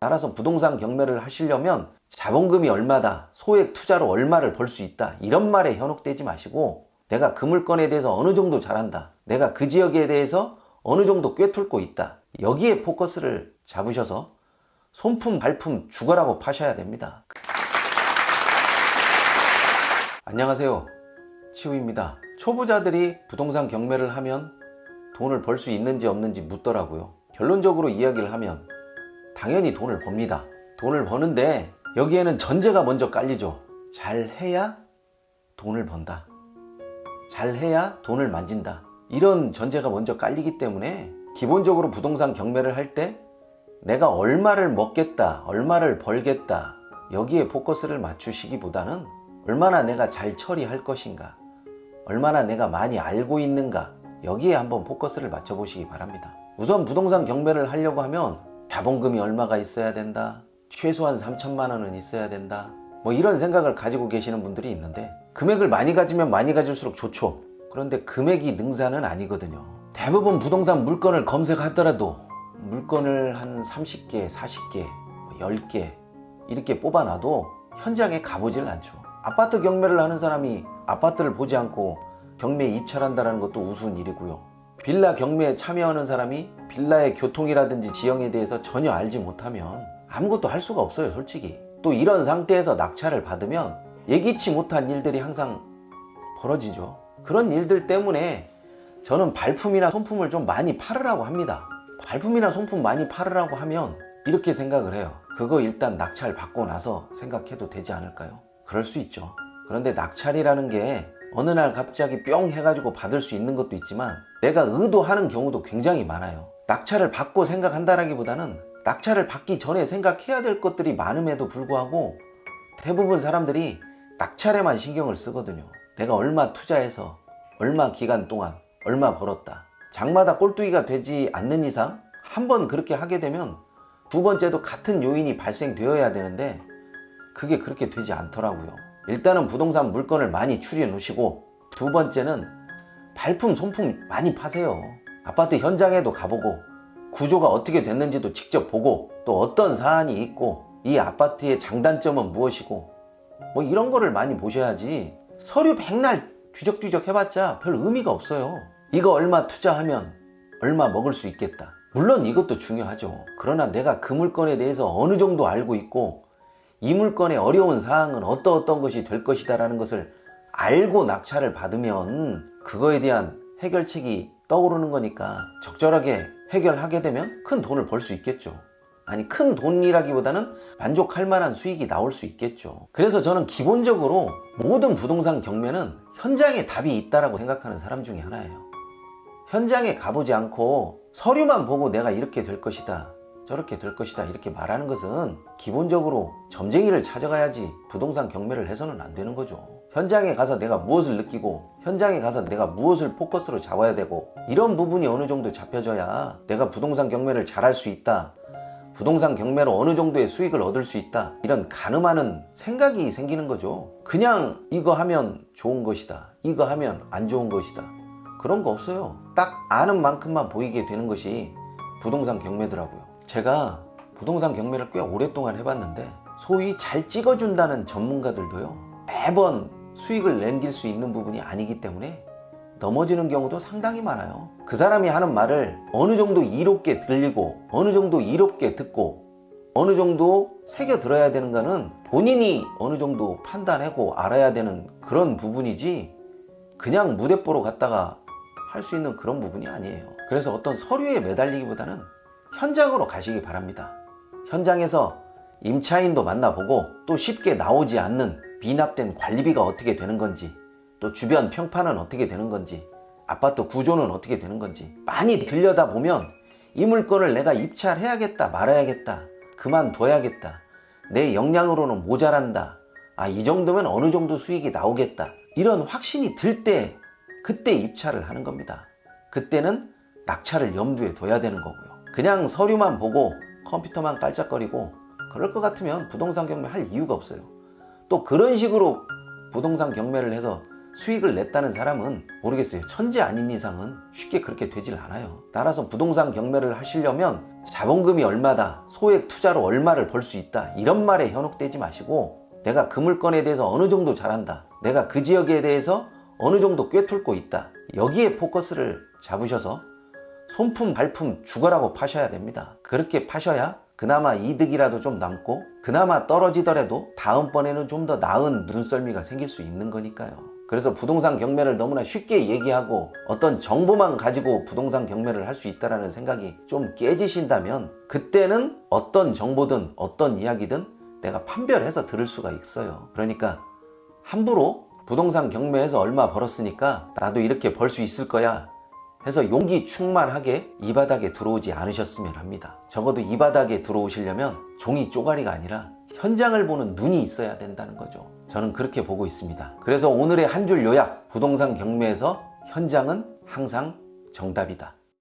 따라서 부동산 경매를 하시려면 자본금이 얼마다, 소액 투자로 얼마를 벌 수 있다, 이런 말에 현혹되지 마시고 내가 그 물건에 대해서 어느 정도 잘한다, 내가 그 지역에 대해서 어느 정도 꿰뚫고 있다, 여기에 포커스를 잡으셔서 손품 발품 죽어라고 파셔야 됩니다. 안녕하세요, 치우입니다. 초보자들이 부동산 경매를 하면 돈을 벌 수 있는지 없는지 묻더라고요. 결론적으로 이야기를 하면 당연히 돈을 법니다. 돈을 버는데 여기에는 전제가 먼저 깔리죠. 잘해야 돈을 번다, 잘해야 돈을 만진다, 이런 전제가 먼저 깔리기 때문에 기본적으로 부동산 경매를 할 때 내가 얼마를 먹겠다, 얼마를 벌겠다, 여기에 포커스를 맞추시기보다는 얼마나 내가 잘 처리할 것인가, 얼마나 내가 많이 알고 있는가, 여기에 한번 포커스를 맞춰 보시기 바랍니다. 우선 부동산 경매를 하려고 하면 자본금이 얼마가 있어야 된다, 최소한 3천만 원은 있어야 된다, 뭐 이런 생각을 가지고 계시는 분들이 있는데, 금액을 많이 가지면 많이 가질수록 좋죠. 그런데 금액이 능사는 아니거든요. 대부분 부동산 물건을 검색하더라도 물건을 한 30개, 40개, 10개 이렇게 뽑아놔도 현장에 가보질 않죠. 아파트 경매를 하는 사람이 아파트를 보지 않고 경매에 입찰한다는 것도 우스운 일이고요. 빌라 경매에 참여하는 사람이 빌라의 교통이라든지 지형에 대해서 전혀 알지 못하면 아무것도 할 수가 없어요, 솔직히. 또 이런 상태에서 낙찰을 받으면 예기치 못한 일들이 항상 벌어지죠. 그런 일들 때문에 저는 발품이나 손품을 좀 많이 팔으라고 합니다. 발품이나 손품 많이 팔으라고 하면 이렇게 생각을 해요. 그거 일단 낙찰 받고 나서 생각해도 되지 않을까요? 그럴 수 있죠. 그런데 낙찰이라는 게 어느 날 갑자기 뿅 해가지고 받을 수 있는 것도 있지만 내가 의도하는 경우도 굉장히 많아요. 낙찰을 받고 생각한다라기보다는 낙찰을 받기 전에 생각해야 될 것들이 많음에도 불구하고 대부분 사람들이 낙찰에만 신경을 쓰거든요. 내가 얼마 투자해서 얼마 기간 동안 얼마 벌었다. 장마다 꼴뚜기가 되지 않는 이상 한번 그렇게 하게 되면 두 번째도 같은 요인이 발생되어야 되는데 그게 그렇게 되지 않더라고요. 일단은 부동산 물건을 많이 추리해 놓으시고, 두 번째는 발품, 손품 많이 파세요. 아파트 현장에도 가보고 구조가 어떻게 됐는지도 직접 보고, 또 어떤 사안이 있고 이 아파트의 장단점은 무엇이고, 뭐 이런 거를 많이 보셔야지 서류 백날 뒤적뒤적 해봤자 별 의미가 없어요. 이거 얼마 투자하면 얼마 먹을 수 있겠다, 물론 이것도 중요하죠. 그러나 내가 그 물건에 대해서 어느 정도 알고 있고 이 물건의 어려운 사항은 어떤 것이 될 것이다 라는 것을 알고 낙찰을 받으면 그거에 대한 해결책이 떠오르는 거니까 적절하게 해결하게 되면 큰 돈을 벌 수 있겠죠. 아니, 큰 돈이라기보다는 만족할 만한 수익이 나올 수 있겠죠. 그래서 저는 기본적으로 모든 부동산 경매는 현장에 답이 있다라고 생각하는 사람 중에 하나예요. 현장에 가보지 않고 서류만 보고 내가 이렇게 될 것이다, 저렇게 될 것이다 이렇게 말하는 것은 기본적으로 점쟁이를 찾아가야지 부동산 경매를 해서는 안 되는 거죠. 현장에 가서 내가 무엇을 느끼고 현장에 가서 내가 무엇을 포커스로 잡아야 되고 이런 부분이 어느 정도 잡혀져야 내가 부동산 경매를 잘할 수 있다, 부동산 경매로 어느 정도의 수익을 얻을 수 있다, 이런 가늠하는 생각이 생기는 거죠. 그냥 이거 하면 좋은 것이다, 이거 하면 안 좋은 것이다, 그런 거 없어요. 딱 아는 만큼만 보이게 되는 것이 부동산 경매더라고요. 제가 부동산 경매를 꽤 오랫동안 해봤는데 소위 잘 찍어준다는 전문가들도요, 매번 수익을 남길 수 있는 부분이 아니기 때문에 넘어지는 경우도 상당히 많아요. 그 사람이 하는 말을 어느 정도 이롭게 들리고 어느 정도 이롭게 듣고 어느 정도 새겨 들어야 되는가는 본인이 어느 정도 판단하고 알아야 되는 그런 부분이지 그냥 무대뽀로 갔다가 할 수 있는 그런 부분이 아니에요. 그래서 어떤 서류에 매달리기보다는 현장으로 가시기 바랍니다. 현장에서 임차인도 만나보고 또 쉽게 나오지 않는 미납된 관리비가 어떻게 되는 건지, 또 주변 평판은 어떻게 되는 건지, 아파트 구조는 어떻게 되는 건지 많이 들여다보면 이 물건을 내가 입찰해야겠다, 말아야겠다, 그만둬야겠다, 내 역량으로는 모자란다, 이 정도면 어느 정도 수익이 나오겠다, 이런 확신이 들 때 그때 입찰을 하는 겁니다. 그때는 낙찰을 염두에 둬야 되는 거고요. 그냥 서류만 보고 컴퓨터만 깔짝거리고 그럴 것 같으면 부동산 경매 할 이유가 없어요. 또 그런 식으로 부동산 경매를 해서 수익을 냈다는 사람은 모르겠어요. 천재 아닌 이상은 쉽게 그렇게 되질 않아요. 따라서 부동산 경매를 하시려면 자본금이 얼마다, 소액 투자로 얼마를 벌 수 있다, 이런 말에 현혹되지 마시고 내가 그 물건에 대해서 어느 정도 잘한다, 내가 그 지역에 대해서 어느 정도 꿰뚫고 있다, 여기에 포커스를 잡으셔서 손품 발품 죽어라고 파셔야 됩니다. 그렇게 파셔야 그나마 이득이라도 좀 남고 그나마 떨어지더라도 다음번에는 좀 더 나은 눈썰미가 생길 수 있는 거니까요. 그래서 부동산 경매를 너무나 쉽게 얘기하고 어떤 정보만 가지고 부동산 경매를 할 수 있다는 생각이 좀 깨지신다면 그때는 어떤 정보든 어떤 이야기든 내가 판별해서 들을 수가 있어요. 그러니까 함부로 부동산 경매에서 얼마 벌었으니까 나도 이렇게 벌 수 있을 거야 해서 용기 충만하게 이 바닥에 들어오지 않으셨으면 합니다. 적어도 이 바닥에 들어오시려면 종이 쪼가리가 아니라 현장을 보는 눈이 있어야 된다는 거죠. 저는 그렇게 보고 있습니다. 그래서 오늘의 한 줄 요약, 부동산 경매에서 현장은 항상 정답이다.